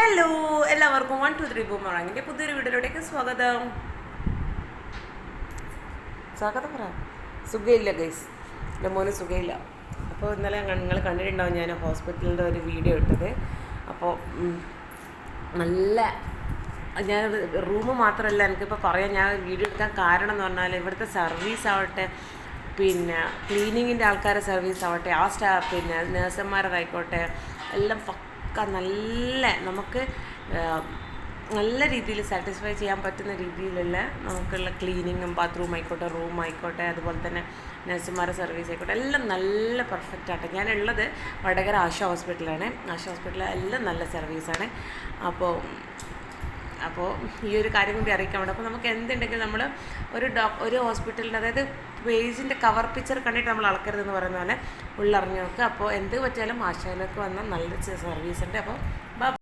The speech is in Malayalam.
ഹലോ എല്ലാവർക്കും 1 2 3 ബൂമറാങ്ങിൻ്റെ പുതിയൊരു വീഡിയോയിലേക്ക് സ്വാഗതം. പറയാം. സുഖമില്ല ഗൈസ്, എൻ്റെ മോന് സുഖമില്ല. അപ്പോൾ ഇന്നലെ നിങ്ങൾ കണ്ടിട്ടുണ്ടാവും ഞാൻ ഹോസ്പിറ്റലിൻ്റെ ഒരു വീഡിയോ ഇട്ടത്. അപ്പോൾ നല്ല ഞാൻ റൂം മാത്രമല്ല എനിക്കിപ്പോൾ പറയാം, ഞാൻ വീഡിയോ എടുക്കാൻ കാരണം എന്ന് പറഞ്ഞാൽ ഇവിടുത്തെ സർവീസ് ആവട്ടെ, പിന്നെ ക്ലീനിങ്ങിൻ്റെ ആൾക്കാരുടെ സർവീസ് ആവട്ടെ, പിന്നെ നേഴ്സുമാരായിക്കോട്ടെ, എല്ലാം നല്ല നമുക്ക് നല്ല രീതിയിൽ സാറ്റിസ്ഫൈ ചെയ്യാൻ പറ്റുന്ന രീതിയിലുള്ള നമുക്കുള്ള ക്ലീനിങ്ങും ബാത്റൂം ആയിക്കോട്ടെ, റൂം ആയിക്കോട്ടെ, അതുപോലെ തന്നെ നഴ്സുമാരുടെ സർവീസ് ആയിക്കോട്ടെ, എല്ലാം നല്ല പെർഫെക്റ്റ് ആട്ടെ. ഞാനുള്ളത് വടകര ആശ ഹോസ്പിറ്റലാണ്. ആശ ഹോസ്പിറ്റലിൽ എല്ലാം നല്ല സർവീസാണ്. അപ്പോൾ ഈ ഒരു കാര്യം കൂടി അറിയിക്കാൻ വേണ്ടി, അപ്പോൾ നമുക്ക് എന്തുണ്ടെങ്കിലും നമ്മൾ ഒരു ഹോസ്പിറ്റലിൻ്റെ, അതായത് പേജിൻ്റെ കവർ പിക്ചർ കണ്ടിട്ട് നമ്മൾ അളക്കരുതെന്ന് പറയുന്ന പോലെ ഉള്ളറിഞ്ഞ് നോക്കുക. അപ്പോൾ എന്ത് പറ്റിയാലും ആശയിലേക്ക് വന്നാൽ നല്ലൊരു സർവീസുണ്ട്. അപ്പോൾ